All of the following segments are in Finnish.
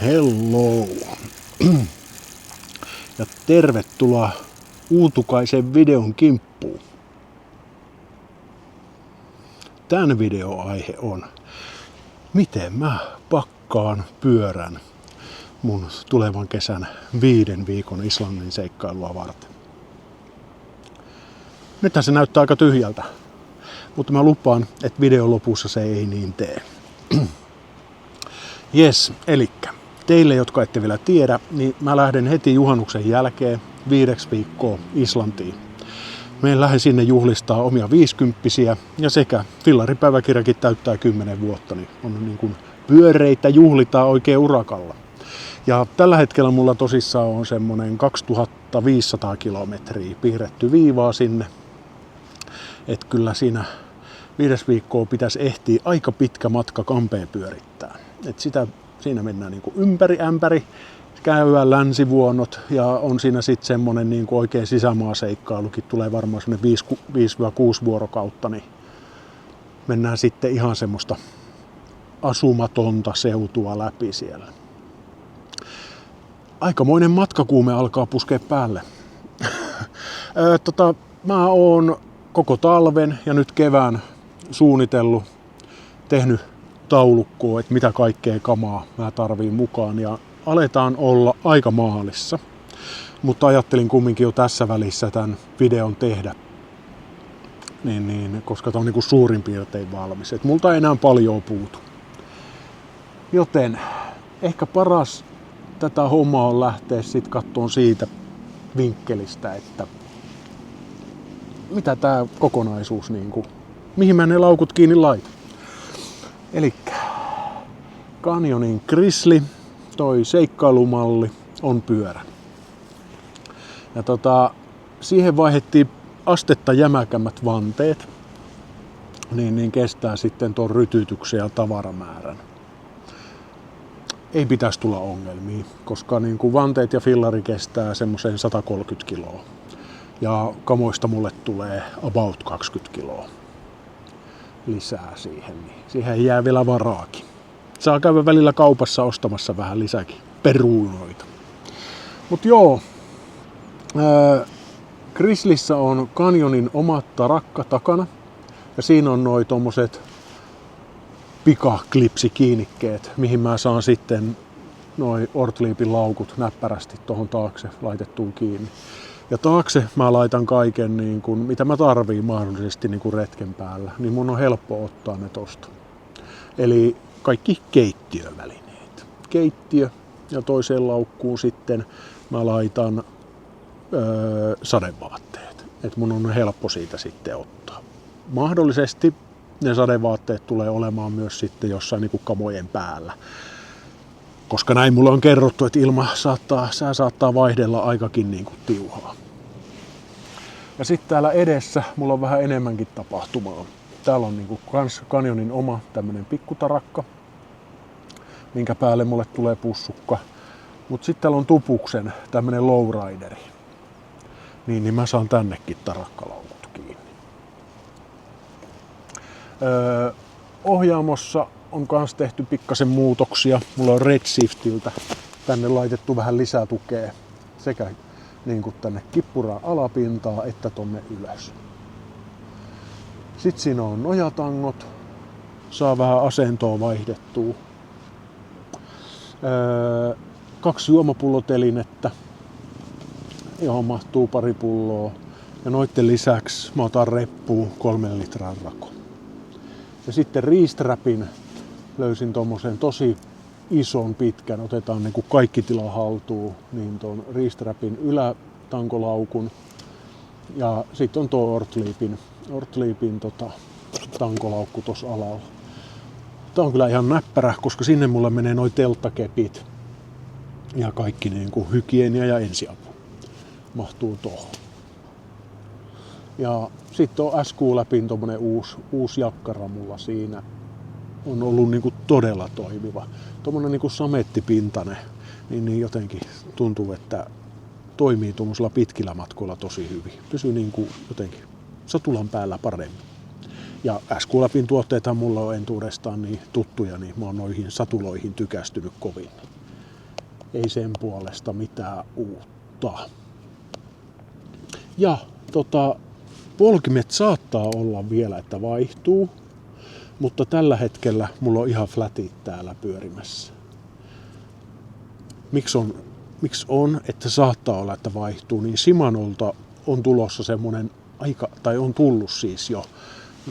Hello! Ja tervetuloa Uutukaisen videon kimppuun. Tän videoaihe on, miten mä pakkaan pyörän mun tulevan kesän 5 viikon Islannin seikkailua varten. Nythän se näyttää aika tyhjältä, mutta mä lupaan, että videon lopussa se ei niin tee. Jes, elikkä teille, jotka ette vielä tiedä, niin mä lähden heti juhannuksen jälkeen 5 viikkoa Islantiin. Mä lähden sinne juhlistaa omia 50-vuotiaita ja sekä fillaripäiväkirjakin täyttää 10 vuotta, niin on niin kuin pyöreitä juhlitaan oikein urakalla. Ja tällä hetkellä mulla tosissaan on semmonen 2500 kilometriä piirretty viivaa sinne. Et kyllä siinä 5 viikkoa pitäisi ehtiä aika pitkä matka kampeen pyörittää. Et siinä mennään niinku ympäri ämpäri, käydään länsivuonnot ja on siinä sitten semmonen niinku oikein sisämaaseikkailukin, tulee varmaan semmonen 5-6 vuorokautta, niin mennään sitten ihan semmoista asumatonta seutua läpi siellä. Aikamoinen matkakuume alkaa puskea päälle. Mä oon koko talven ja nyt kevään suunnitellut, tehnyt taulukkoa, että mitä kaikkea kamaa mä tarviin mukaan ja aletaan olla aika maalissa. Mutta ajattelin kumminkin jo tässä välissä tämän videon tehdä, koska tää on niinku suurin piirtein valmis. Et multa ei enää paljon puutu. Joten ehkä paras tätä hommaa on lähteä sit kattoon siitä vinkkelistä, että mitä tää kokonaisuus niinku, mihin mä ne laukut kiinni laitan. Elikkä Canyonin Grizzly, toi seikkailumalli, on pyörä. Ja siihen vaihdettiin astetta jämäkämmät vanteet, niin kestää sitten ton rytytyksen ja tavaramäärän. Ei pitäisi tulla ongelmia, koska niin kuin vanteet ja fillari kestää semmoisen 130 kiloa. Ja kamoista mulle tulee about 20 kiloa lisää siihen, niin siihen jää vielä varaakin. Saa käydä välillä kaupassa ostamassa vähän lisäkin peruunoita. Mut joo, Grizzlyssä on Canyonin oma tarakka takana ja siinä on noi tommoset pikaklipsikiinnikkeet, mihin mä saan sitten noi Ortliipin laukut näppärästi tohon taakse laitettuun kiinni. Ja taakse mä laitan kaiken, niin kun, mitä mä tarviin mahdollisesti niin kun retken päällä, niin mun on helppo ottaa ne tosta. Eli kaikki keittiövälineet. Keittiö ja toiseen laukkuun sitten mä laitan sadevaatteet. Et mun on helppo siitä sitten ottaa. Mahdollisesti ne sadevaatteet tulee olemaan myös sitten jossain niin kuin kamojen päällä. Koska näin mulle on kerrottu, että sää saattaa vaihdella aikakin niin kuin tiuhaa. Ja sitten täällä edessä mulla on vähän enemmänkin tapahtumaa. Täällä on niin kuin kans Canyonin oma tämmönen pikkutarakka, minkä päälle mulle tulee pussukka. Mut sitten täällä on Tupuksen tämmönen lowrideri. Niin mä saan tännekin tarakkalaukut kiinni. Ohjaamossa on kans tehty pikkasen muutoksia. Mulla on Redshiftiltä tänne laitettu vähän lisää tukea sekä niin kuin tänne kippuraan alapintaa että tonne ylös. Sitten siinä on nojatangot. Saa vähän asentoa vaihdettua. 2 juomapullotelinettä, johon mahtuu pari pulloa. Ja noitten lisäksi mä otan reppuun 3 litran rako. Ja sitten Restrapin löysin tommosen tosi ison pitkän, otetaan niin kuin kaikki tila haltuun, niin ton Restrapin ylätankolaukun. Ja sitten on tuo Ortliipin tankolaukku tossa alalla. Tää on kyllä ihan näppärä, koska sinne mulle menee noi telttakepit ja kaikki niin kuin hygienia ja ensiapu mahtuu tohon. Ja sitten on SQ-läpin tommonen uusi jakkara mulla siinä. On ollut niinku todella toimiva. Tommonen niinku samettipintainen, niin jotenkin tuntuu, että toimii tuommoisilla pitkillä matkoilla tosi hyvin. Pysyy niinku jotenkin satulan päällä paremmin. Ja SQ-läpin tuotteethan mulla on entuudestaan niin tuttuja, niin mä oon noihin satuloihin tykästynyt kovin. ei sen puolesta mitään uutta. Ja polkimet saattaa olla vielä, että vaihtuu, mutta tällä hetkellä mulla on ihan flatit täällä pyörimässä. Miksi on, että saattaa olla, että vaihtuu, niin Shimanolta on tulossa semmonen tai on tullut siis jo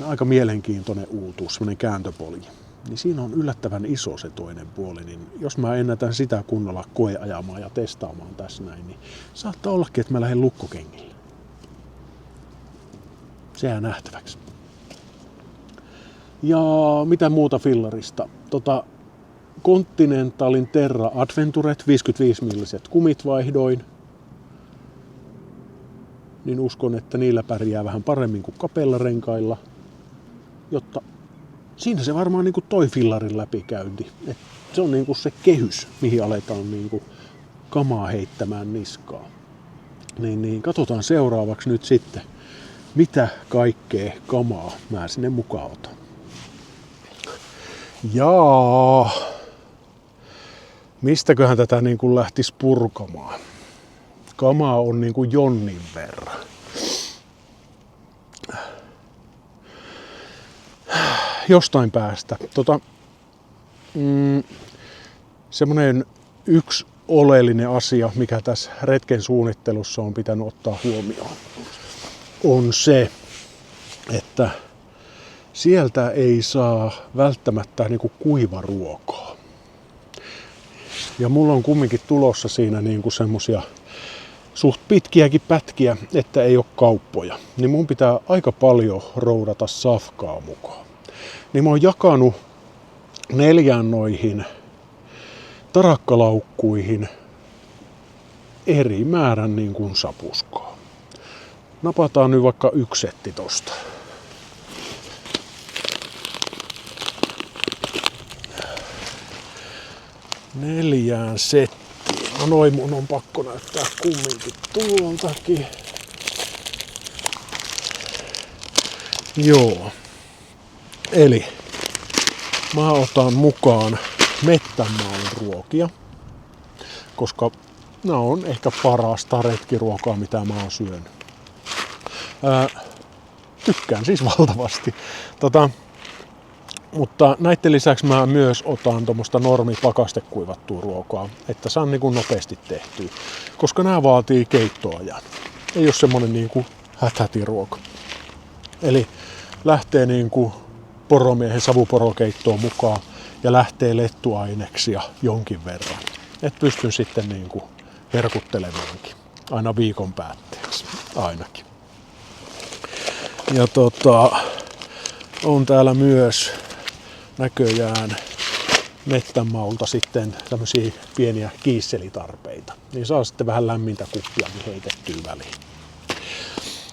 aika mielenkiintoinen uutuus, semmonen kääntöpolki. Niin siinä on yllättävän iso se toinen puoli, niin jos mä ennätän sitä kunnolla koeajamaan ja testaamaan tässä näin, niin saattaa ollakin, että mä lähden lukkokengille. Se jää nähtäväksi. Ja mitä muuta fillarista? Continentalin Terra Adventuret 55-milliset kumit vaihdoin. Niin uskon, että niillä pärjää vähän paremmin kuin kapellarenkailla. Jotta siinä se varmaan niin kuin toi fillarin läpikäynti. Et se on niin kuin se kehys, mihin aletaan niin kuin kamaa heittämään niskaa. Niin katsotaan seuraavaksi nyt sitten, mitä kaikkea kamaa mä sinne mukaan otan. Jaa, mistäköhän tätä niin kuin lähtisi purkamaan? Kamaa on niin kuin jonnin verran. Jostain päästä. Semmoinen yksi oleellinen asia, mikä tässä retken suunnittelussa on pitänyt ottaa huomioon, on se, että sieltä ei saa välttämättä niinku kuivaruokaa. Ja mulla on kumminkin tulossa siinä niinku semmosia suht pitkiäkin pätkiä, että ei ole kauppoja. Niin mun pitää aika paljon roudata safkaa mukaan. Niin mä oon jakanut 4 noihin tarakkalaukkuihin eri määrän niin kuin sapuskaa. Napataan nyt vaikka 1 setti tosta. 4 settiin. No noin mun on pakko näyttää kumminkin tuoltakin. Joo. Eli mä otan mukaan Mettänmaan ruokia, koska nämä on ehkä parasta retkiruokaa, mitä mä oon syönyt. Tykkään siis valtavasti. Mutta näiden lisäksi mä myös otan tuommoista normipakastekuivattua ruokaa, että saan niin kuin nopeasti tehtyä, koska nämä vaatii keittoajan. Ei ole semmonen niin kuin häthätiruoka. Eli lähtee niin kuin poromiehen savuporokeittoon mukaan ja lähtee lettuaineksia jonkin verran. Et pystyn sitten niin kuin herkuttelemaankin aina viikon päätteeksi ainakin. Ja on täällä myös näköjään Mettänmaalta sitten tämmöisiä pieniä kiisselitarpeita. Niin saa sitten vähän lämmintä kuppia heitettyä väliin.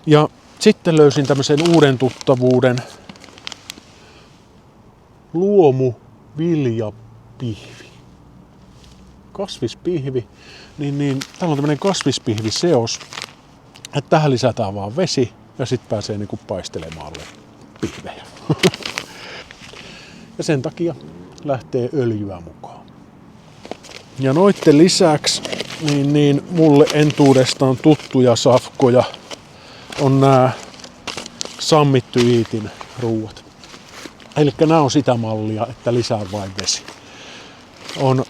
Ja sitten löysin tämmöisen uuden tuttavuuden luomuviljapihvi. Kasvispihvi. Niin täällä on tämmöinen kasvispihviseos. Että tähän lisätään vaan vesi ja sitten pääsee niinku paistelemaan pihvejä. Ja sen takia lähtee öljyä mukaan. Ja noitten lisäksi niin mulle entuudestaan tuttuja safkoja on nämä Summit to Eatin ruuat. Eli nämä on sitä mallia, että lisää vain vesi. On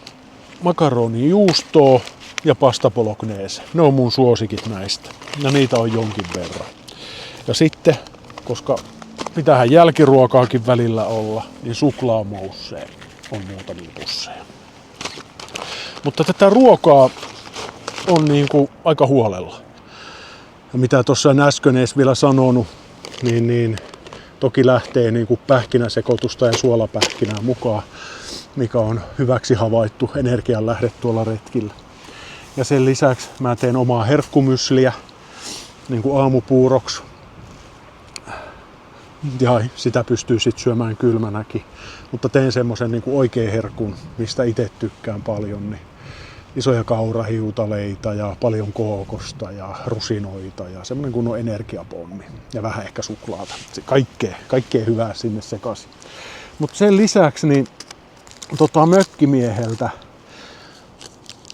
makaronijuustoa ja pasta bolognese. Ne on mun suosikit näistä. Ja niitä on jonkin verran. Ja sitten, koska pitäähän jälkiruokaakin välillä olla, niin suklaamousseen on muutamia pusseja. Mutta tätä ruokaa on niinku aika huolella. Ja mitä tuossa äsken edes vielä sanonut, niin toki lähtee niinku pähkinäsekoitusta ja suolapähkinää mukaan, mikä on hyväksi havaittu energianlähde tuolla retkillä. Ja sen lisäksi mä teen omaa herkkumysliä niinku aamupuuroksi. Ja sitä pystyy sitten syömään kylmänäkin. Mutta teen semmosen niinku oikein herkun, mistä itse tykkään paljon. Niin isoja kaurahiutaleita ja paljon kookosta ja rusinoita ja semmonen kunnon energiapommi. Ja vähän ehkä suklaata. Kaikkea hyvää sinne sekaisin. Mutta sen lisäksi niin mökkimieheltä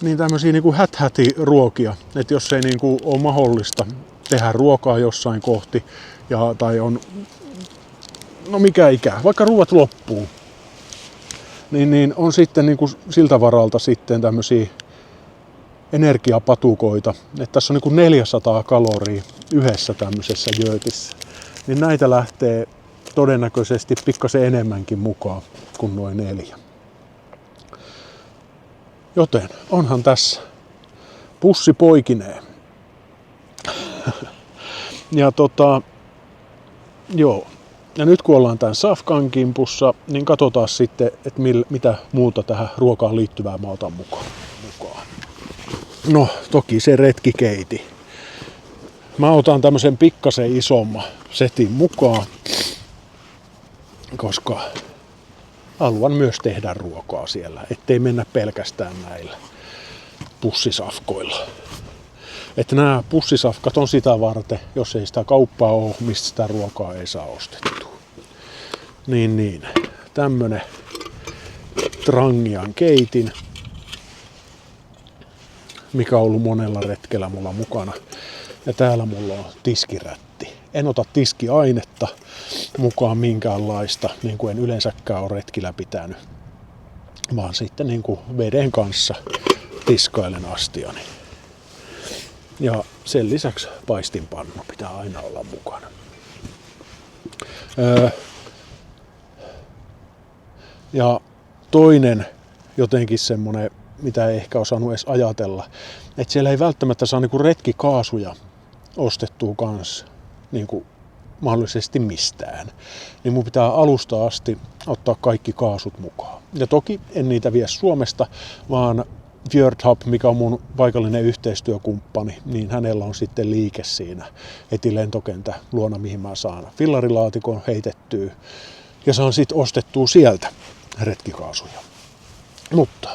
niin tämmöisiä niin kuin häthäti-ruokia, että jos ei niin kuin ole mahdollista tehdä ruokaa jossain kohti, tai on, no mikä ikää, vaikka ruoat loppuu, niin on sitten niin kuin siltä varalta sitten tämmöisiä energiapatukoita, että tässä on niin kuin 400 kaloria yhdessä tämmöisessä jöötissä, niin näitä lähtee todennäköisesti pikkasen enemmänkin mukaan kuin noin 4. Joten onhan tässä pussi poikineen. Ja joo. Ja nyt kun ollaan tämän safkan kimpussa, niin katsotaan sitten, että mitä muuta tähän ruokaan liittyvää mä otan mukaan. No, toki se retkikeiti. Mä otan tämmöisen pikkasen isomman setin mukaan, koska haluan myös tehdä ruokaa siellä, ettei mennä pelkästään näillä pussisafkoilla. Että nämä pussisafkat on sitä varten, jos ei sitä kauppaa ole, mistä sitä ruokaa ei saa ostettua. Niin. Tämmönen Trangian keitin, mikä on ollut monella retkellä mulla mukana. Ja täällä mulla on tiskirätti. En ota tiskiainetta mukaan minkäänlaista, niin kuin en yleensäkään ole retkillä pitänyt, vaan sitten niin kuin veden kanssa tiskailen astiani. Ja sen lisäksi paistinpannu pitää aina olla mukana. Ja toinen jotenkin semmonen, mitä ei ehkä osannut edes ajatella, että siellä ei välttämättä saa niinku retkikaasuja ostettua kanssa niinku mahdollisesti mistään. Niin mun pitää alusta asti ottaa kaikki kaasut mukaan. Ja toki en niitä vie Suomesta, vaan Fjordhub, mikä on mun paikallinen yhteistyökumppani, niin hänellä on sitten liike siinä heti lentokentä luona, mihin mä saan fillarilaatikon heitettyä ja saan sitten ostettua sieltä retkikaasuja. Mutta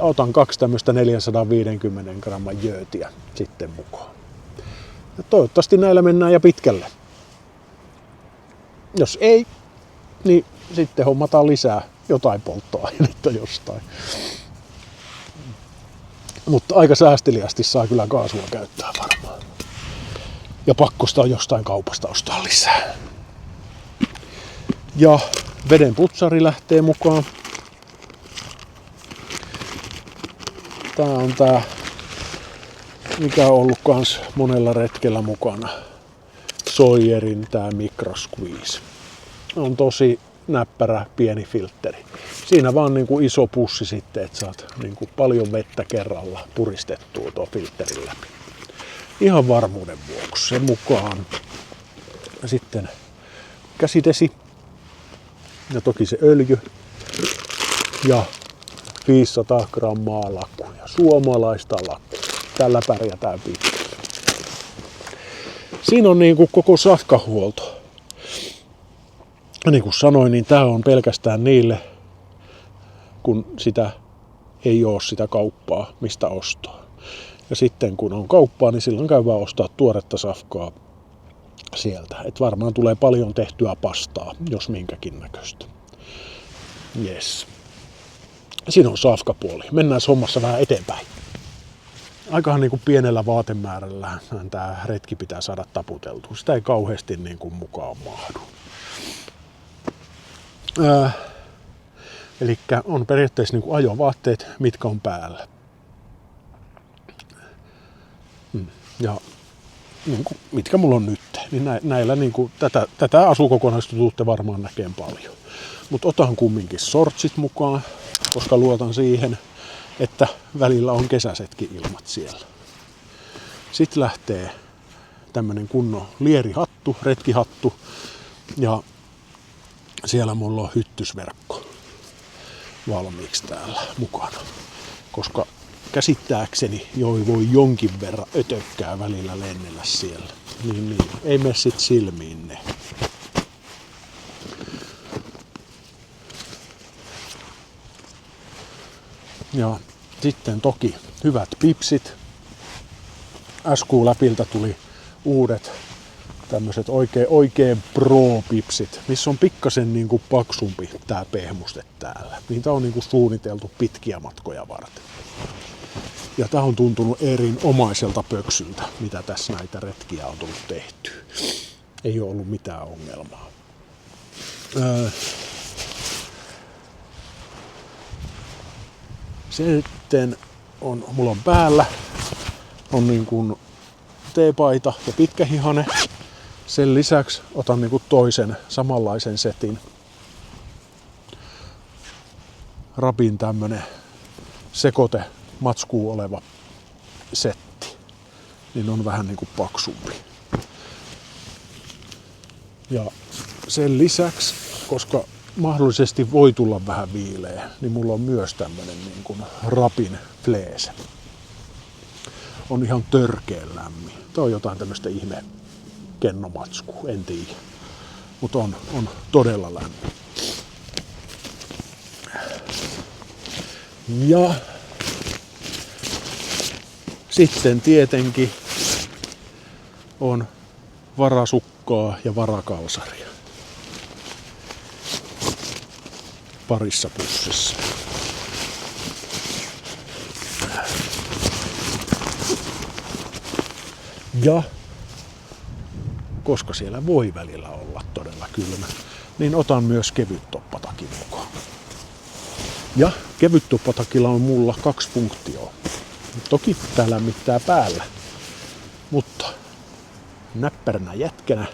otan 2 tämmöistä 450 gramman jöötiä sitten mukaan. Ja toivottavasti näillä mennään ja pitkälle. Jos ei, niin sitten hommataan lisää jotain polttoainetta jostain. Mutta aika säästeliästi saa kyllä kaasua käyttää varmaan. Ja pakko sitä jostain kaupasta ostaa lisää. Ja veden putsari lähtee mukaan. Tää on tää, mikä on ollut kans monella retkellä mukana. Sawyer'in tää Micro Squeeze. On tosi näppärä pieni filtteri. Siinä vaan niin kuin iso pussi sitten, että saat niin kuin paljon vettä kerralla puristettua tuon filterin läpi. Ihan varmuuden vuoksi se mukaan. Ja sitten käsidesi. Ja toki se öljy. Ja 500 grammaa lakkuja. Suomalaista lakkua. Tällä pärjätään pitkälle. Siinä on niin kuin koko safkahuolto. Niin kuin sanoin, niin tää on pelkästään niille, kun sitä ei ole sitä kauppaa, mistä ostaa. Ja sitten kun on kauppaa, niin silloin käy vaan ostaa tuoretta safkaa sieltä. Et varmaan tulee paljon tehtyä pastaa, jos minkäkin näköistä. Yes. Siinä on safkapuoli. Mennään hommassa vähän eteenpäin. Aikahan niin kuin pienellä vaatemäärällä tämä retki pitää saada taputeltua. Sitä ei kauheasti niin kuin mukaan mahdu. Eli on periaatteessa niin kuin ajovaatteet, mitkä on päällä. Ja niin kuin, mitkä mulla on nyt, niin näillä niin kuin, tätä asukokonaisuutta tuutte varmaan näkeen paljon. Mutta otan kumminkin sortsit mukaan, koska luotan siihen, että välillä on kesäisetkin ilmat siellä. Sitten lähtee tämmönen kunnon lierihattu, retkihattu, ja siellä mulla on hyttysverkko valmiiksi täällä mukana, koska käsittääkseni voi jonkin verran ötökkää välillä lennellä siellä. Niin, ei mene sit silmiin ne. Ja sitten toki hyvät pipsit. SQ-läpiltä tuli uudet tämmöiset oikein pro-pipsit, missä on pikkasen niinku paksumpi tää pehmuste täällä. Niitä on niinku suunniteltu pitkiä matkoja varten. Ja tää on tuntunut erinomaiselta pöksyltä, mitä tässä näitä retkiä on tullut tehtyä. Ei ole ollut mitään ongelmaa. Sitten mulla on päällä on niin kuin teepaita ja pitkähihane. Sen lisäksi otan niin kuin toisen samanlaisen setin. Rabin tämmönen sekoite matskuu oleva setti. Niin on vähän niin kuin paksumpi. Ja sen lisäksi, koska mahdollisesti voi tulla vähän viileä, niin mulla on myös tämmönen niin kuin Rabin fleece. On ihan törkeen lämmin. Tää on jotain tämmöistä ihme kennomatskua, en tiedä. Mutta on todella lämmin. Ja sitten tietenkin on varasukkaa ja varakalsaria parissa pussissa. Ja koska siellä voi välillä olla todella kylmä, niin otan myös kevyttoppatakin mukaan. Ja kevyttoppatakilla on mulla 2 funktioa. Toki tää lämmittää päällä, mutta näppäränä jätkänä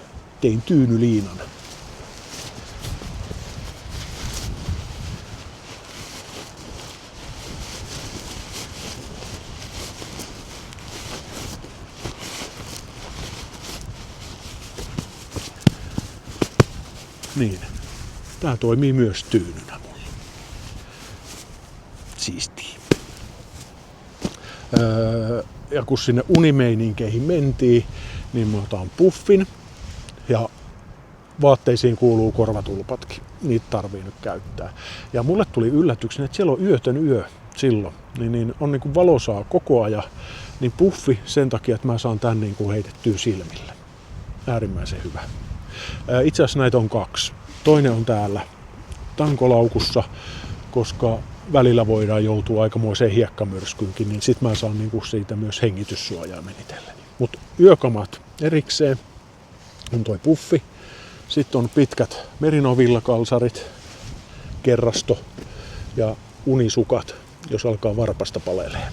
tein tyynyliinan. Niin, tää toimii myös tyynynä mulla. Siistii. Ja kun sinne unimeininkeihin mentiin, niin mä otan puffin ja vaatteisiin kuuluu korvatulpatkin. Niitä tarvii nyt käyttää. Ja mulle tuli yllätyksenä, että siellä on yötön yö silloin. Niin on niin kuin valosaa koko ajan. Niin puffi sen takia, että mä saan tän niin kuin heitettyä silmille. Äärimmäisen hyvä. Itse asiassa näitä on 2. Toinen on täällä tankolaukussa, koska välillä voidaan joutua aikamoiseen hiekkamyrskynkin, niin sit mä saan niinku siitä myös hengityssuojaimen itselleni. Mut yökamat erikseen on toi puffi. Sitten on pitkät merinovillakalsarit, kerrasto ja unisukat, jos alkaa varpasta palelee.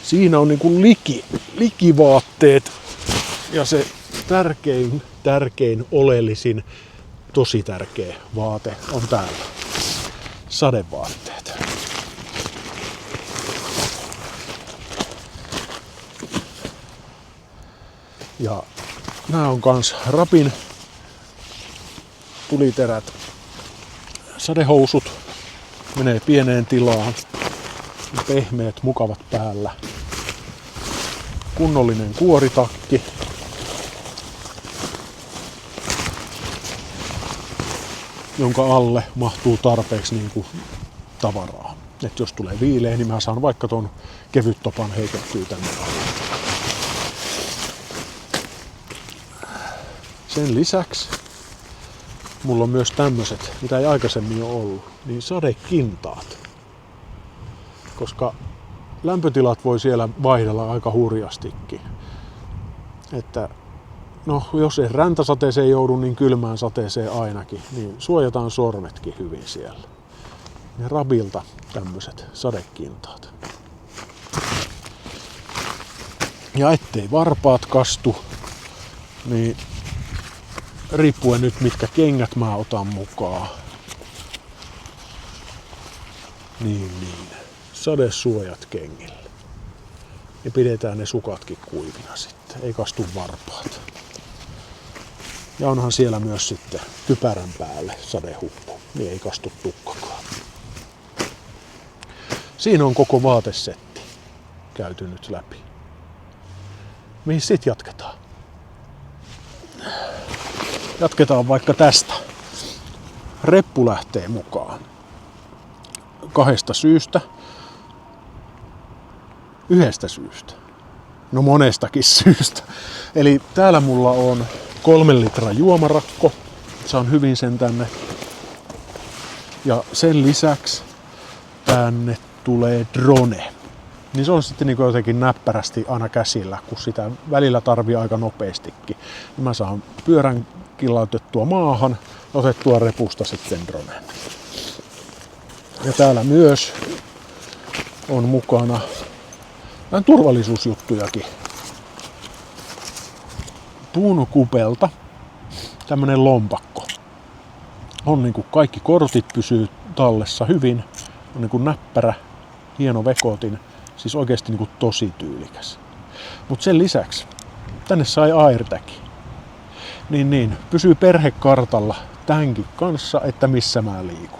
Siinä on niinku likivaatteet ja se tärkein oleellisin, tosi tärkeä vaate on täällä. Sadevaatteet. Ja nämä on kans Rabin tuliterät sadehousut. Menee pieneen tilaan. Pehmeät, mukavat päällä. Kunnollinen kuoritakki. Jonka alle mahtuu tarpeeksi niin kuin tavaraa. Et jos tulee viileä, niin mä saan vaikka ton kevyttopan heitettyä tänne alle. Sen lisäksi mulla on myös tämmöset, mitä ei aikaisemmin ole ollut, niin sadekintaat. Koska lämpötilat voi siellä vaihdella aika hurjastikin. Että no, jos ei räntäsateeseen joudu, niin kylmään sateeseen ainakin, niin suojataan sormetkin hyvin siellä. Ja Rabilta tämmöset sadekintaat. Ja ettei varpaat kastu, niin riippuen nyt mitkä kengät mä otan mukaan, niin sadesuojat kengille. Ja pidetään ne sukatkin kuivina sitten, ei kastu varpaat. Ja onhan siellä myös sitten kypärän päälle sadehuppu, niin ei kastu tukkakaan. Siinä on koko vaatesetti käyty nyt läpi. Mihin sit jatketaan? Jatketaan vaikka tästä. Reppu lähtee mukaan. 2 syystä. 1 syystä. No monestakin syystä. Eli täällä mulla on 3 litran juomarakko. Saan hyvin sen tänne Ja sen lisäksi tänne tulee drone. Niin se on sitten niin jotenkin näppärästi aina käsillä, kun sitä välillä tarvii aika nopeastikin. Ja mä saan pyörän kilautettua maahan ja otettua repusta sitten dronen. Ja täällä myös on mukana vähän turvallisuusjuttujakin. Puuno Kupelta tämmönen lompakko. On niin kuin kaikki kortit pysyy tallessa hyvin. On niin kuin näppärä, hieno vekotin. Siis oikeesti niin kuin tosi tyylikäs. Mut sen lisäksi tänne sai AirTagin. Niin, pysyy perhekartalla tämänkin kanssa, että missä mä liikun.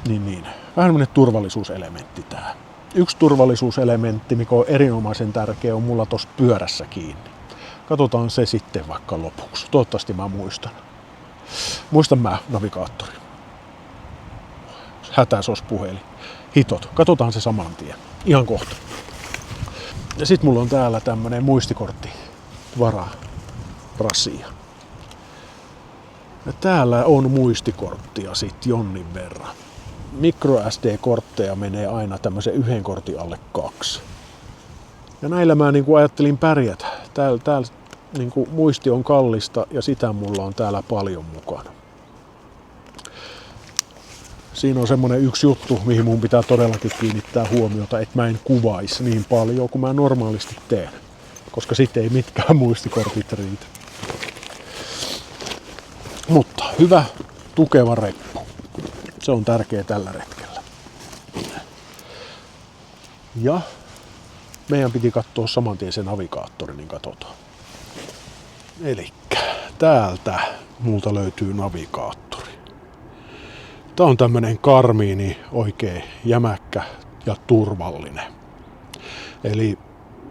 Niin. Vähän tämmönen turvallisuuselementti tää. Yksi turvallisuuselementti, mikä on erinomaisen tärkeä, on mulla tossa pyörässä kiinni. Katsotaan se sitten vaikka lopuksi. Toivottavasti mä muistan. Muistan mä navigaattori. Hätäsos puhelin. Hitot. Katsotaan se saman tien. Ihan kohta. Ja sit mulla on täällä tämmönen muistikortti vararasia. Ja täällä on muistikorttia sit jonnin verran. MicroSD-kortteja menee aina tämmöisen yhden kortin alle 2. Ja näillä mä niin kuin ajattelin pärjätä. Täällä niin kuin muisti on kallista ja sitä mulla on täällä paljon mukana. Siinä on semmonen yksi juttu, mihin mun pitää todellakin kiinnittää huomiota, että mä en kuvaisi niin paljon kuin mä normaalisti teen. Koska sitten ei mitkään muistikortit riitä. Mutta hyvä, tukeva reppu. Se on tärkeä tällä retkellä. Ja meidän piti katsoa saman tien se navigaattori, niin katsotaan. Elikkä täältä multa löytyy navigaattori. Tää on tämmönen karmiini, oikein jämäkkä ja turvallinen. Eli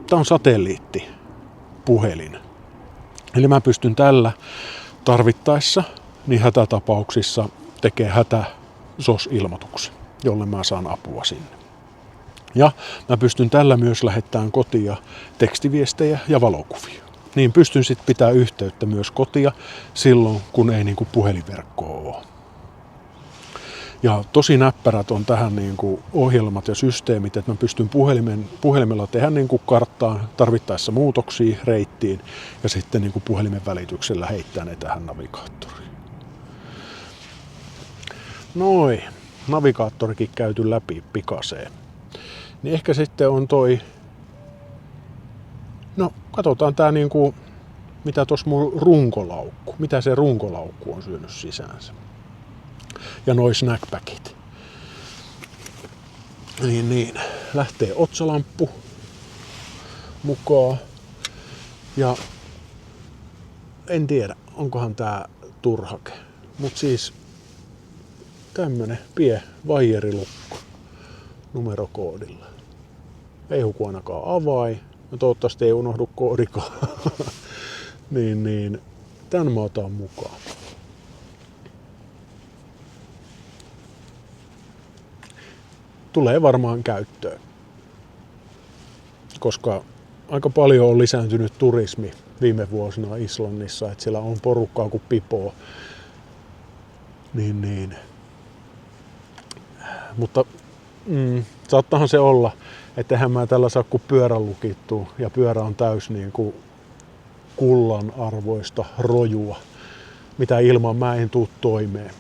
tää on satelliittipuhelin. Eli mä pystyn tällä tarvittaessa niin hätätapauksissa tekemään hätäSOS-ilmoituksen, jolle mä saan apua sinne. Ja mä pystyn tällä myös lähettämään kotia tekstiviestejä ja valokuvia. Niin pystyn sitten pitämään yhteyttä myös kotia silloin, kun ei niinku puhelinverkkoa ole. Ja tosi näppärät on tähän niinku ohjelmat ja systeemit, että mä pystyn puhelimella tehdä niinku karttaan tarvittaessa muutoksia reittiin ja sitten niinku puhelimen välityksellä heittää ne tähän navigaattoriin. Noin, navigaattorikin käyty läpi pikaseen. Niin ehkä sitten on toi, no katsotaan tää niinku, mitä tossa mun runkolaukku, mitä se runkolaukku on syönyt sisäänsä. Ja noi snackpackit. Niin, lähtee otsalamppu mukaan. Ja en tiedä, onkohan tää turhake. Mut siis tämmönen vaijerilukko numerokoodilla. Ei huku ainakaan avain. Ja toivottavasti ei unohdu koodikaan. niin, tän mä otan mukaan. Tulee varmaan käyttöön. Koska aika paljon on lisääntynyt turismi viime vuosina Islannissa, että siellä on porukkaa kuin pipoo. Niin. Mutta saattahan se olla, että eihän mä tällä saa kuin pyörän lukittua ja pyörä on täys niin kuin kullan arvoista rojua, mitä ilman mä en tuu toimeen.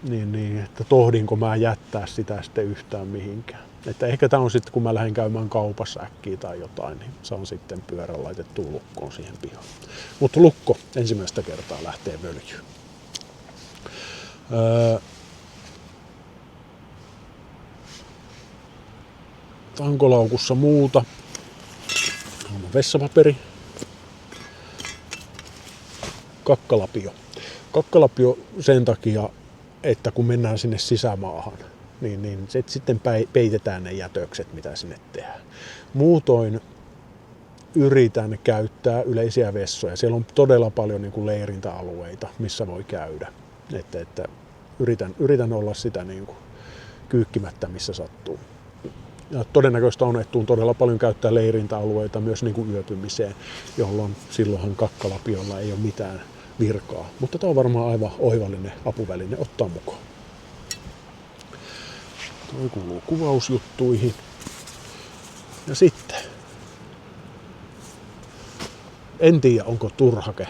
Niin, että tohdinko mä jättää sitä sitten yhtään mihinkään. Että ehkä tää on sitten, kun mä lähden käymään kaupassa äkkiä tai jotain, niin se on sitten pyörän laitettu lukkoon siihen pihaan. Mutta lukko ensimmäistä kertaa lähtee völjyyn. Tankolaukussa muuta. On vessapaperi. Kakkalapio. Kakkalapio sen takia, että kun mennään sinne sisämaahan, niin sitten peitetään ne jätökset, mitä sinne tehdään. Muutoin yritän käyttää yleisiä vessoja. Siellä on todella paljon niin kuin leirintäalueita, missä voi käydä. Että yritän olla sitä niin kuin kyykkimättä, missä sattuu. Ja todennäköistä on, että tuun todella paljon käyttää leirintäalueita myös niin kuin yöpymiseen, jolloin silloinhan kakkalapiolla ei ole mitään virkaa. Mutta tämä on varmaan aivan oivallinen apuväline ottaa mukaan. Toi kuuluu kuvausjuttuihin. Ja sitten. En tiedä onko turhake,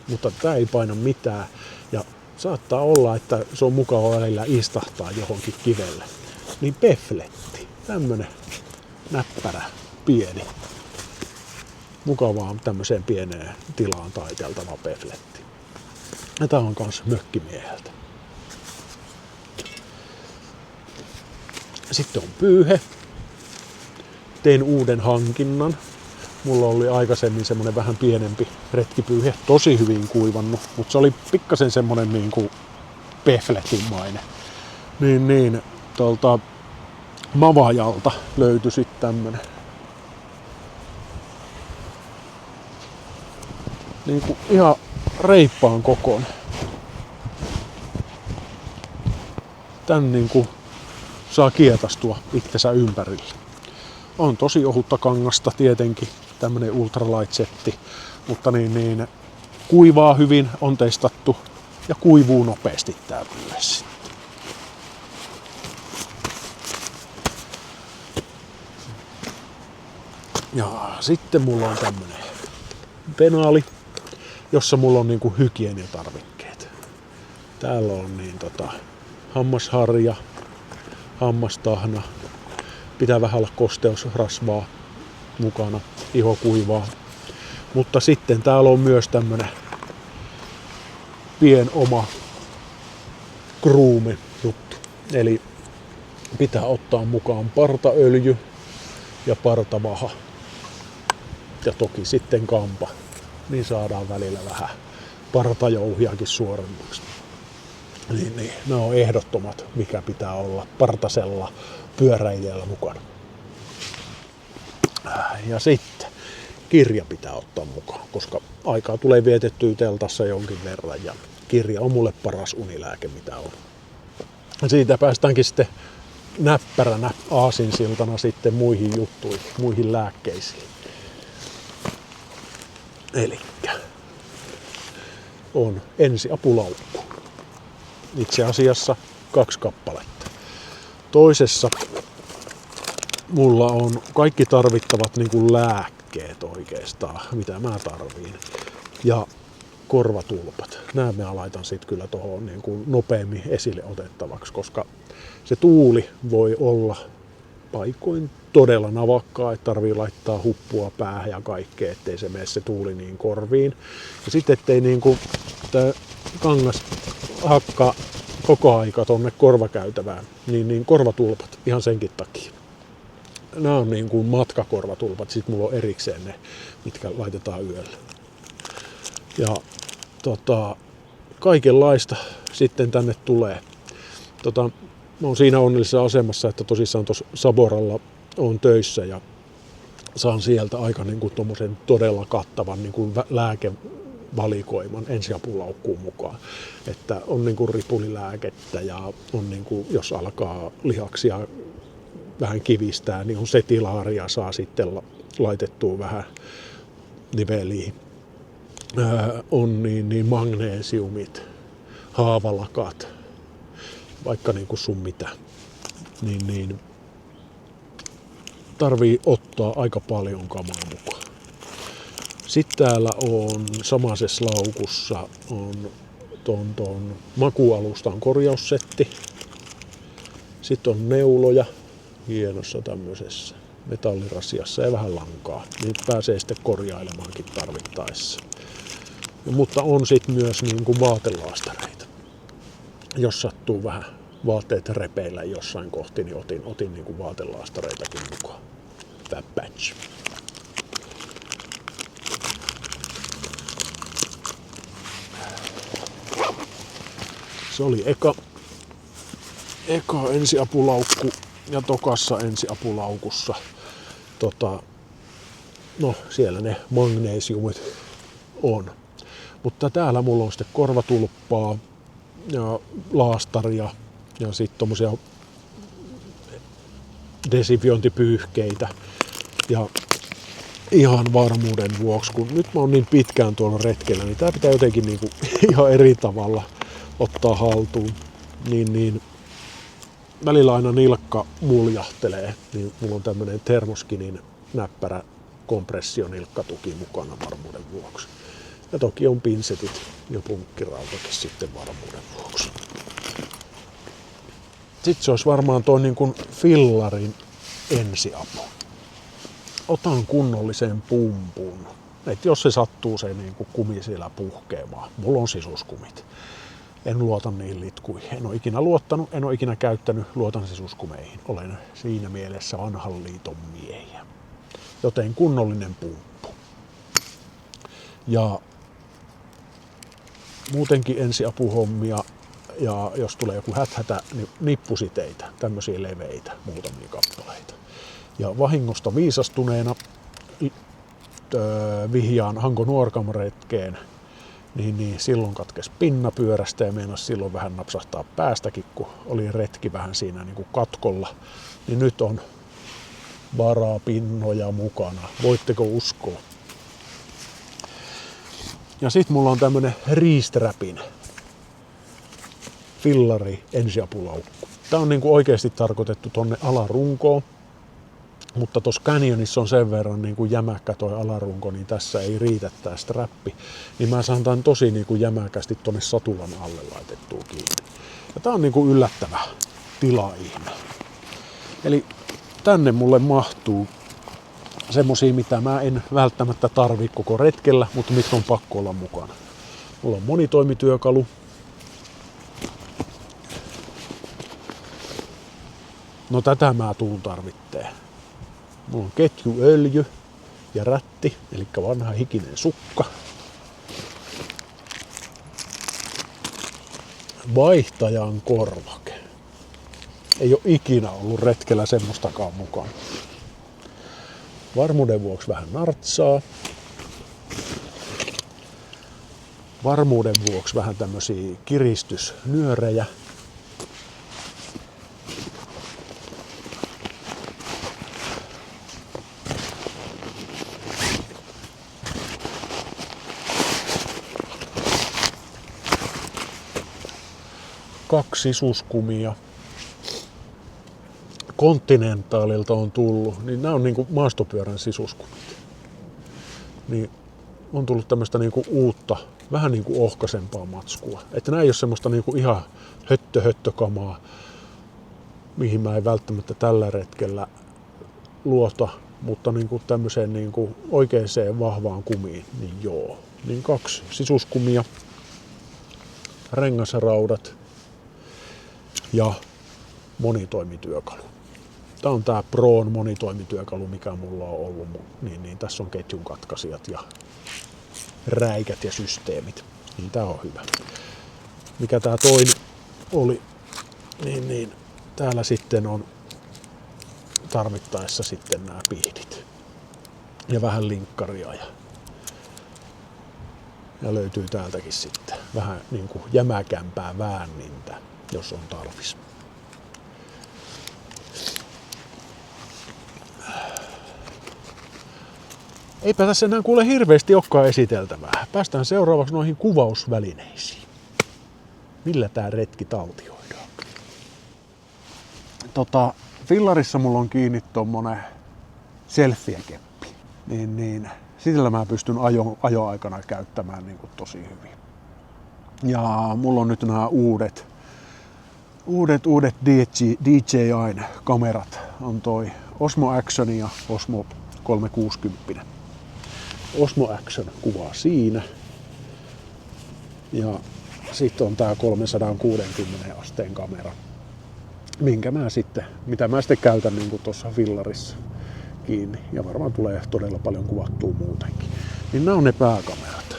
mutta tää ei paina mitään. Ja saattaa olla, että se on mukava välillä istahtaa johonkin kivelle. Niin pefletti. Tämmönen näppärä, pieni. Mukavaa tämmöiseen pieneen tilaan taiteltava pefletti. Ja tää on kans mökkimieheltä. Sitten on pyyhe. Tein uuden hankinnan. Mulla oli aikaisemmin semmonen vähän pienempi retkipyyhe, tosi hyvin kuivannut, mutta se oli pikkasen semmonen niinku pefletinmainen. Niin tuolta Mavajalta löytyi sitten tämmönen niinku ihan reippaan kokoinen. Tän niinku saa kietastua itsensä ympärille. On tosi ohutta kangasta tietenkin, tämmönen ultralight-setti, mutta niin kuivaa hyvin, on testattu ja kuivuu nopeasti tää pyyhe sitten. Ja sitten mulla on tämmönen penaali, jossa mulla on niinku hygieniatarvikkeet. Täällä on hammasharja, hammastahna, pitää vähän olla kosteusrasvaa mukana, iho kuivaa. Mutta sitten täällä on myös tämmönen pien oma grooming juttu. Eli pitää ottaa mukaan partaöljy ja partavaha. Ja toki sitten kampa. Niin saadaan välillä vähän partajouhiakin suoremmaksi. Niin, ne on ehdottomat, mikä pitää olla partasella pyöräilijällä mukana. Ja sitten kirja pitää ottaa mukaan, koska aikaa tulee vietettyä teltassa jonkin verran ja kirja on mulle paras unilääke mitä on. Siitä päästäänkin sitten näppäränä aasinsiltana sitten muihin juttuihin, muihin lääkkeisiin. Elikkä on ensiapulaukku. Itse asiassa 2 kappaletta. Toisessa mulla on kaikki tarvittavat niin kuin lääkkeet oikeastaan, mitä mä tarviin. Ja korvatulpat. Nämä mä laitan sitten kyllä tuohon niin kuin nopeammin esille otettavaksi, koska se tuuli voi olla paikoin todella navakkaa, että tarvii laittaa huppua päähän ja kaikkea, ettei se mene se tuuli niin korviin. Ja sitten ettei niin kuin tää kangas hakkaa koko aika tonne korvakäytävään, niin korvatulpat ihan senkin takia. Nämä on niin kuin matkakorvatulpat, sit mulla on erikseen ne, mitkä laitetaan yöllä. Ja kaikenlaista sitten tänne tulee. Mä oon siinä onnellisessa asemassa, että tosissaan tuossa Saboralla on töissä ja saan sieltä aika niin kuin tommosen todella kattavan niin kuin lääkevalikoiman ensiapulaukkuun mukaan. Että on niin kuin ripulilääkettä ja on niin kuin, jos alkaa lihaksia vähän kivistää, niin on setilaaria saa sitten laitettua vähän niveliin. On niin magneesiumit, haavalakat, vaikka niin kuin sun mitä, niin tarvii ottaa aika paljon kamaa mukaan. Sitten täällä on samaisessa laukussa on ton makualustan korjaussetti. Sitten on neuloja hienossa tämmöisessä metallirasiassa ja vähän lankaa. Niin pääsee sitten korjailemaankin tarvittaessa. Mutta on sitten myös niin kuin vaatelaastareita. Jos sattuu vähän vaatteet repeillä jossain kohti, niin otin niin kuin vaatelaastareitakin mukaan. Tää patch. Se oli eka ensiapulaukku ja tokassa ensiapulaukussa. No siellä ne magneesiumit on. Mutta täällä mulla on sitten korvatulppaa ja laastaria ja sitten tommosia desinfiointipyyhkeitä. Ja ihan varmuuden vuoksi, kun nyt mä oon niin pitkään tuolla retkellä, niin tää pitää jotenkin niinku ihan eri tavalla ottaa haltuun. Niin välillä aina nilkka muljahtelee, niin mulla on tämmönen Thermoskinin näppärä kompressionilkkatuki mukana varmuuden vuoksi. Ja toki on pinsetit ja punkkirautakin sitten varmuuden vuoksi. Sitten se olisi varmaan toi niin kuin fillarin ensiapu. Otan kunnollisen pumpun. Et jos se sattuu se niin kuin kumi siellä puhkeamaan. Mulla on sisuskumit. En luota niihin litkuihin. En ole ikinä luottanut, en ole ikinä käyttänyt, luotan sisuskumeihin. Olen siinä mielessä vanhan liiton miehiä. Joten kunnollinen pumppu. Ja muutenkin ensiapuhommia. Ja jos tulee joku häthätä, niin nippusiteitä, tämmöisiä leveitä, muutamia kappaleita. Ja vahingosta viisastuneena vihjaan Hanko Nuorgam-retkeen, niin silloin katkesi pinna pyörästä ja meinasi silloin vähän napsahtaa päästäkin, kun oli retki vähän siinä niin kuin katkolla. Niin nyt on varapinnoja mukana. Voitteko uskoa? Ja sit mulla on tämmönen Restrapin fillari ensiapulaukku. Tää on niinku oikeasti tarkoitettu tonne alarunkoon, mutta tuossa Canyonissa on sen verran niinku jämäkkä toi alarunko, niin tässä ei riitä tää strappi. Niin mä saan tän tosi niinku jämäkästi tonne satulan alle laitettua kiinni. Ja tää on niinku yllättävä tilaihme. Eli tänne mulle mahtuu semmosia, mitä mä en välttämättä tarvii koko retkellä, mutta mitkä on pakko olla mukana. Mulla on monitoimityökalu. No tätä mä tuun tarvitteen. Mulla on ketjuöljy ja rätti, eli vanha hikinen sukka. Vaihtajan korvake. Ei ole ikinä ollut retkellä semmoistakaan mukaan. Varmuuden vuoksi vähän nartsaa. Varmuuden vuoksi vähän tämmösiä kiristysnyörejä. Kaksi sisuskumia. Continentalilta on tullut, niin nämä on niinku maastopyörän sisuskumit. Niin on tullut tämmöistä niinku uutta, vähän niinku ohkaisempaa matskua. Että nämä ei ole semmoista niinku ihan höttökamaa, mihin mä en välttämättä tällä retkellä luota, mutta niinku tämmöiseen niinku oikeaan vahvaan kumiin, niin joo. Niin 2 sisuskumia, rengasraudat ja monitoimityökalu. Tämä on tää Proon monitoimityökalu, mikä mulla on ollut. Niin tässä on ketjun katkaisijat ja räikät ja systeemit. Niin tää on hyvä. Mikä tää toinen oli, niin täällä sitten on tarvittaessa sitten nämä pihdit. Ja vähän linkkaria. Ja löytyy täältäkin sitten vähän niin kuin jämäkämpää väännintä, jos on tarvis. Eipä tässä enää kuule hirveästi olekaan esiteltävää. Päästään seuraavaksi noihin kuvausvälineisiin. Millä tää retki taltioidaan? Fillarissa mulla on kiinni tommonen selfie-keppi. Niin sillä mä pystyn ajoaikana käyttämään niin kuin tosi hyvin. Ja mulla on nyt nämä uudet DJI:n kamerat. On toi Osmo Action ja Osmo 360. Osmo Action kuvaa siinä. Ja sitten on tää 360 asteen kamera, mitä mä sitten käytän niin kuin tuossa fillarissa kiinni. Ja varmaan tulee todella paljon kuvattua muutenkin. Niin nämä on ne pääkamerat.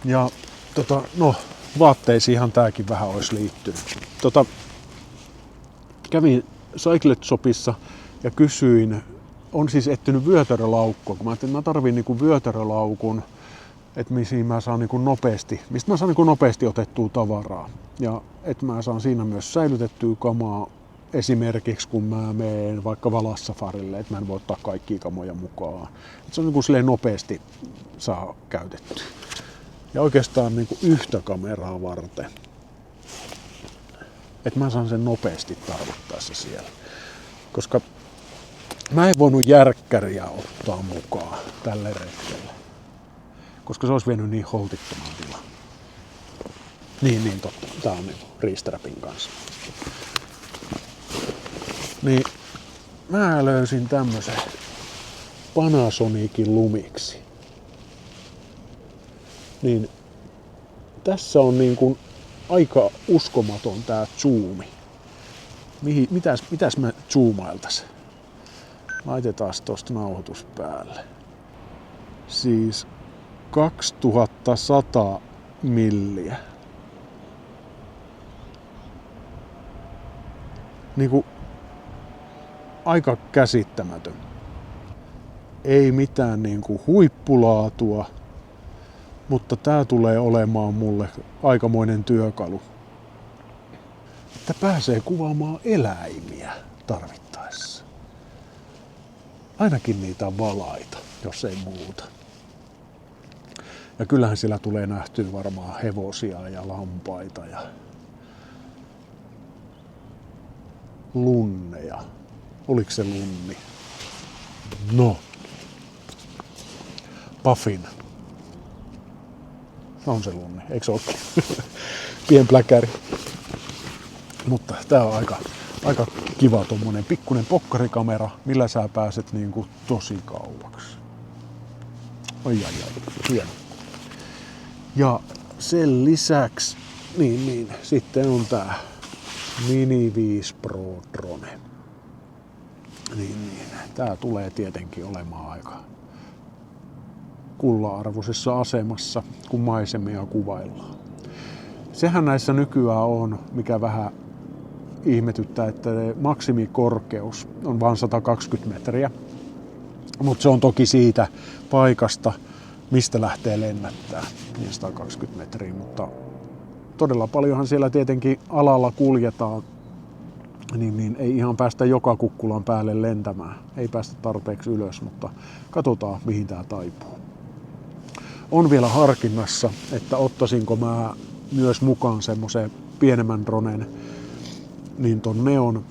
Ja vaatteisiinhan tääkin vähän olisi liittynyt. Kävin Cyclet Shopissa ja kysyin, on siis etsinyt vyötärölaukkua, kun mä ajattelin, että mä tarviin niinku vyötärölaukun, että mistä mä saan niinku nopeasti otettua tavaraa. Ja että mä saan siinä myös säilytettyä kamaa, esimerkiksi kun mä menen vaikka Valassafarille, että mä en voi ottaa kaikkia kamoja mukaan. Et se on niinku silleen nopeasti saa käytettyä. Ja oikeastaan niinku yhtä kameraa varten että mä saan sen nopeasti tarvittaessa siellä. Koska mä en voinut järkkäriä ottaa mukaan tälle retkelle, koska se olisi vienyt niin holtittoman tilan. Niin totta. Tää on niinku Restrapin kanssa. Niin mä löysin tämmösen Panasonicin Lumixi. Niin tässä on niinku aika uskomaton tää zoomi. Mitäs mä zoomailtais? Laitetaan tosta nauhoitus päälle. Siis 2100 milliä. Niinku aika käsittämätön. Ei mitään niinku huippulaatua, mutta tää tulee olemaan mulle aikamoinen työkalu. Että pääsee kuvaamaan eläimiä tarvittaessa. Ainakin niitä valaita, jos ei muuta. Ja kyllähän sillä tulee nähtyä varmaan hevosia ja lampaita ja lunneja. Oliko se lunni? No. Puffin. On se lunni, eikö se olekin? Pien pläkäri. Mutta tää on aika kiva tommonen pikkunen pokkarikamera, millä sä pääset niinku tosi kauaksi. Ai, hieno. Ja sen lisäksi, sitten on tää Mini 5 Pro Drone. Tää tulee tietenkin olemaan aika kulla-arvoisessa asemassa, kun maisemia kuvaillaan. Sehän näissä nykyään on, mikä vähän ihmetyttää, että maksimikorkeus on vain 120 metriä. Mutta se on toki siitä paikasta, mistä lähtee lennättää, niin 120 metriä. Mutta todella paljonhan siellä tietenkin alalla kuljetaan, niin ei ihan päästä joka kukkulan päälle lentämään. Ei päästä tarpeeksi ylös, mutta katsotaan mihin tää taipuu. On vielä harkinnassa, että ottaisinko mä myös mukaan semmoisen pienemmän dronen, niin ton Neon,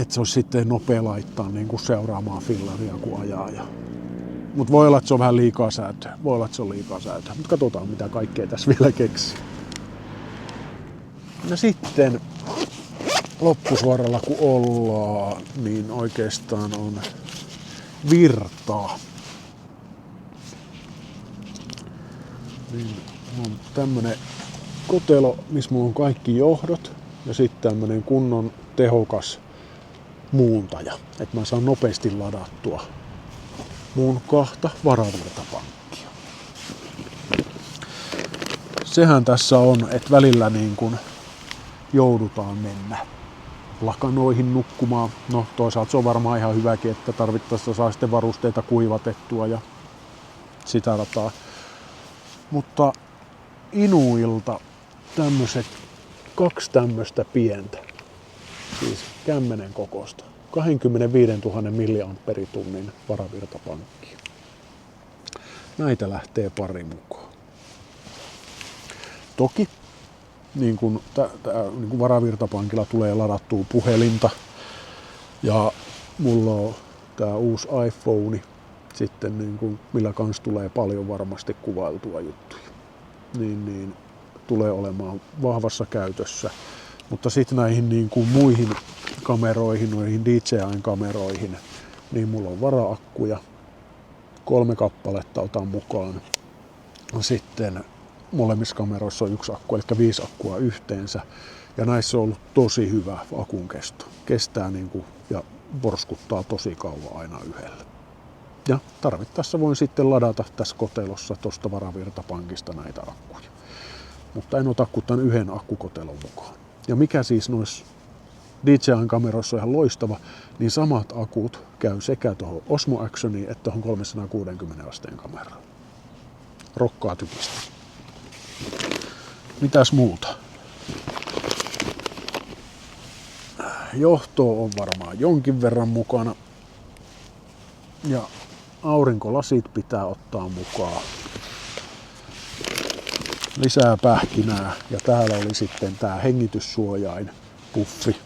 että se olisi sitten nopea laittaa niin kuin seuraamaan fillaria kun ajaa. Mutta voi olla, että se on vähän liikaa säätöä. Mutta katsotaan mitä kaikkea tässä vielä keksii. Ja sitten loppusuoralla kun ollaan, niin oikeastaan on virtaa. Niin on tämmönen kotelo, missä mulla on kaikki johdot ja sitten tämmönen kunnon tehokas muuntaja, että mä saan nopeasti ladattua mun 2 varavirtapankkia. Sehän tässä on, että välillä niin kun joudutaan mennä lakanoihin nukkumaan. No toisaalta se on varmaan ihan hyväkin, että tarvittaessa saa sitten varusteita kuivatettua ja sitä rataa. Mutta Inuilta tämmöset 2 tämmöstä pientä, siis kämmenen kokosta, 25 000 milliamperitunnin varavirtapankki. Näitä lähtee pari mukaan. Toki niin kun varavirtapankilla tulee ladattua puhelinta ja mulla on tää uusi iPhone, sitten niin kun, millä kans tulee paljon varmasti kuvailtua juttuja. Niin tulee olemaan vahvassa käytössä. Mutta sitten näihin niin kuin muihin kameroihin, noihin DJI-kameroihin, niin mulla on vara-akkuja. 3 kappaletta otan mukaan. Sitten molemmissa kameroissa on 1 akku, eli 5 akkua yhteensä. Ja näissä on ollut tosi hyvä akun kesto. Kestää niin kuin, ja porskuttaa tosi kauan aina yhdellä. Ja tarvittaessa voin sitten ladata tässä kotelossa tuosta varavirtapankista näitä akkuja. Mutta en ota kuin tämän 1 akkukotelon mukaan. Ja mikä siis noissa DJI-kameroissa on ihan loistava, niin samat akut käy sekä tuohon Osmo Actioniin että tuohon 360 asteen kameraan. Rokkaa tykistä. Mitäs muuta? Johtoa on varmaan jonkin verran mukana. Ja aurinkolasit pitää ottaa mukaan. Lisää pähkinää ja täällä oli sitten tää hengityssuojain puffi.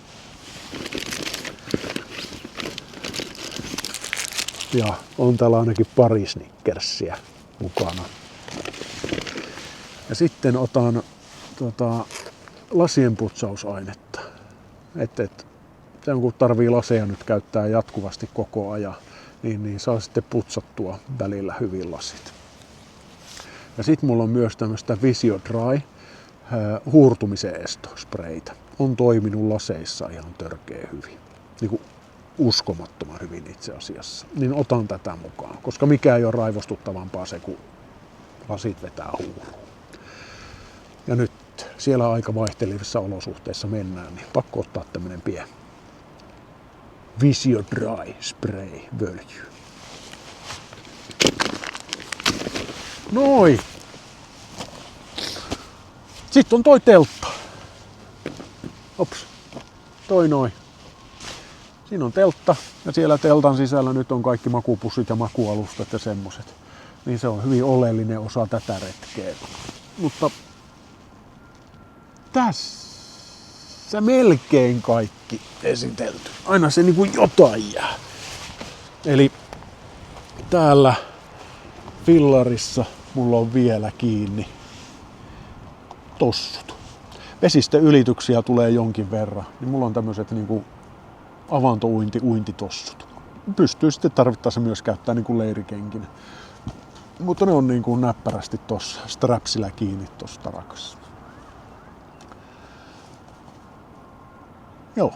Ja on täällä ainakin pari Snickersiä mukana. Ja sitten otan lasien putsausainetta. Se on kun tarvii laseja nyt käyttää jatkuvasti koko ajan, niin saa sitten putsattua välillä hyvin lasit. Ja sitten mulla on myös tämmöistä Visio Dry huurtumisen estospreitä. On toiminut laseissa ihan törkeä hyvin. Niin kuin uskomattoman hyvin itse asiassa. Niin otan tätä mukaan, koska mikään ei ole raivostuttavampaa se, kun lasit vetää huuruun. Ja nyt siellä aika vaihtelevissa olosuhteissa mennään, niin pakko ottaa tämmönen pieni Visio Dry Spray -völjy. Noin. Sitten on toi teltta. Ops. Noin. Siinä on teltta ja siellä teltan sisällä nyt on kaikki makupussit ja makualustat ja semmoset. Niin se on hyvin oleellinen osa tätä retkeä. Mutta tässä melkein kaikki esitelty. Aina se niinku jotain jää. Eli täällä fillarissa mulla on vielä kiinni tossut. Vesistöylityksiä tulee jonkin verran, niin mulla on tämmöiset niinku avantouintitossut. Pystyy sitten tarvittaessa myös käyttää niinku leirikenkinä. Mutta ne on niinku näppärästi tossa strapsillä kiinni tossa tarakassa. Joo,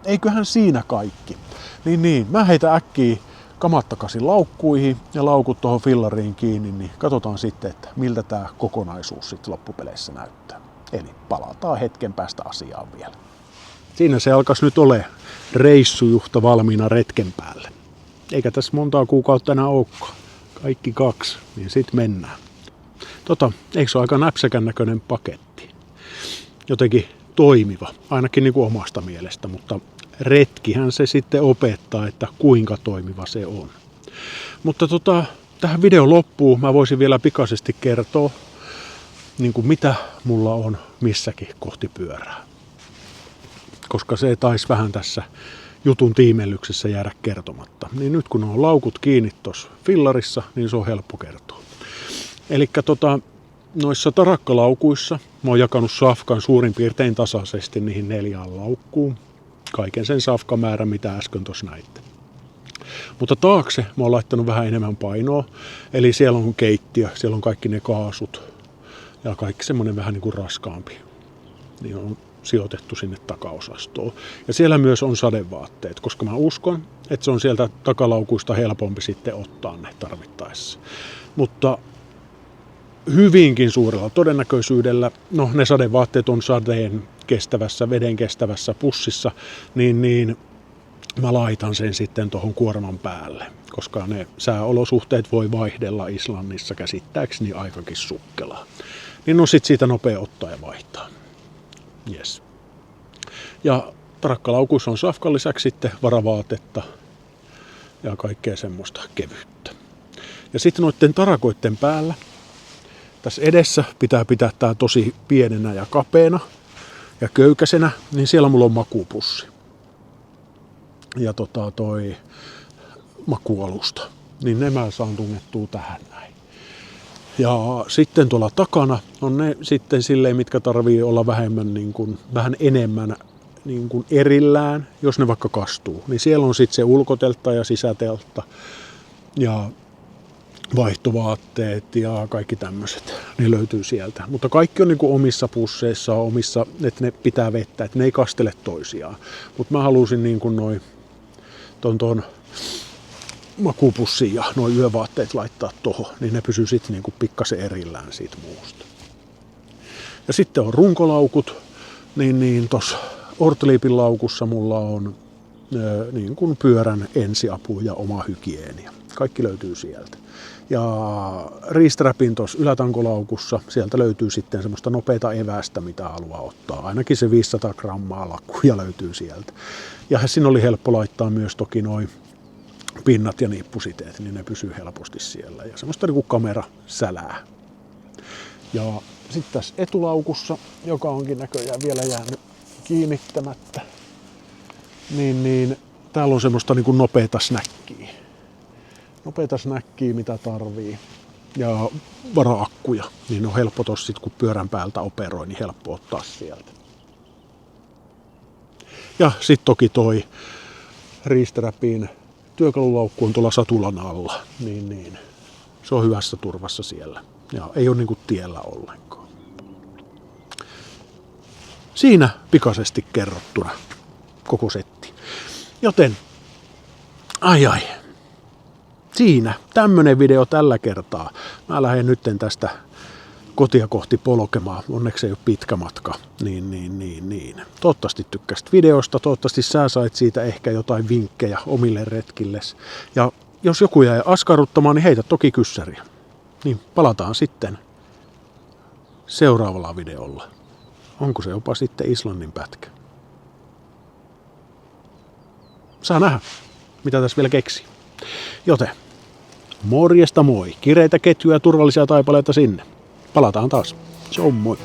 eiköhän siinä kaikki. Niin, mä heitän äkkiä kamat takaisin laukkuihin ja laukut tuohon fillariin kiinni, niin katsotaan sitten, että miltä tää kokonaisuus sitten loppupeleissä näyttää. Eli palataan hetken päästä asiaan vielä. Siinä se alkaisi nyt ole reissujuhta valmiina retken päälle. Eikä tässä montaa kuukautta enää olekaan. Kaikki 2, niin sit mennään. Eikö se ole aika näpsäkän näköinen paketti? Jotenkin toimiva, ainakin niin kuin omasta mielestä, mutta retkihän se sitten opettaa, että kuinka toimiva se on. Mutta tähän videon loppuun mä voisin vielä pikaisesti kertoa, niin kuin mitä mulla on missäkin kohti pyörää. Koska se taisi vähän tässä jutun tiimellyksessä jäädä kertomatta. Niin nyt kun on laukut kiinni tuossa fillarissa, niin se on helppo kertoa. Elikkä noissa tarakkalaukuissa mä oon jakanut safkan suurin piirtein tasaisesti niihin 4 laukkuun. Kaiken sen safkamäärän, mitä äsken tuossa näitte. Mutta taakse mä oon laittanut vähän enemmän painoa. Eli siellä on keittiö, siellä on kaikki ne kaasut ja kaikki semmonen vähän niin kuin raskaampi. Niin on sijoitettu sinne takaosastoon. Ja siellä myös on sadevaatteet, koska mä uskon, että se on sieltä takalaukuista helpompi sitten ottaa ne tarvittaessa. Mutta hyvinkin suurella todennäköisyydellä, ne sadevaatteet on veden kestävässä pussissa, niin mä laitan sen sitten tuohon kuorman päälle, koska ne sääolosuhteet voi vaihdella Islannissa käsittääkseni aikakin sukkelaa. Niin on sitten siitä nopea ottaa ja vaihtaa. Yes. Ja tarakkalaukuissa on safkan lisäksi sitten varavaatetta ja kaikkea semmoista kevyttä. Ja sitten noiden tarakoiden päällä, tässä edessä pitää tää tosi pienenä ja kapeena ja köykäisenä, niin siellä mulla on makupussi. Ja toi makualusta, niin ne mä saan tunnettua tähän näin. Ja sitten tuolla takana on ne sitten silleen, mitkä tarvii olla vähän enemmän niin kuin erillään, jos ne vaikka kastuu. Niin siellä on sitten se ulkoteltta ja sisäteltta ja vaihtovaatteet ja kaikki tämmöiset. Ne löytyy sieltä. Mutta kaikki on niin kuin omissa pusseissa, että ne pitää vettä, että ne ei kastele toisiaan. Mutta mä halusin niin kuin ton makupussi ja nuo yövaatteet laittaa tohon, niin ne pysyy sitten niinku pikkasen erillään siitä muusta. Ja sitten on runkolaukut, niin tossa Ortliipin laukussa mulla on niin kuin pyörän ensiapu ja oma hygienia. Kaikki löytyy sieltä. Ja Restrapin tuossa ylätankolaukussa, sieltä löytyy sitten semmoista nopeata evästä, mitä haluaa ottaa. Ainakin se 500 grammaa lakkuja löytyy sieltä. Ja siinä oli helppo laittaa myös toki noi pinnat ja nippusiteet, niin ne pysyy helposti siellä. Ja semmoista niinku kamerasälää. Ja sitten tässä etulaukussa, joka onkin näköjään vielä jäänyt kiinnittämättä. Niin täällä on semmoista niin kuin nopeata snäkkiä. Nopeata snäkkiä, mitä tarvii. Ja vara-akkuja, niin on helppo tossa sit, kun pyörän päältä operoi, niin helppo ottaa sieltä. Ja sit toki toi Restrapin työkalulaukku on tuolla satulan alla, niin se on hyvässä turvassa siellä. Ja ei ole niinku tiellä ollenkaan. Siinä pikaisesti kerrottuna koko setti. Joten, siinä tämmönen video tällä kertaa. Mä lähden nytten tästä kotia kohti polkemaan. Onneksi ei ole pitkä matka. Niin. Toivottavasti tykkäsit videosta. Toivottavasti sä sait siitä ehkä jotain vinkkejä omille retkilles. Ja jos joku jäi askarruttamaan, niin heitä toki kyssäriä. Niin palataan sitten seuraavalla videolla. Onko se jopa sitten Islannin pätkä? Saa nähdä, mitä tässä vielä keksii. Joten, morjesta moi. Kireitä ketjuja ja turvallisia taipaleita sinne. Palataan taas. Se on moi.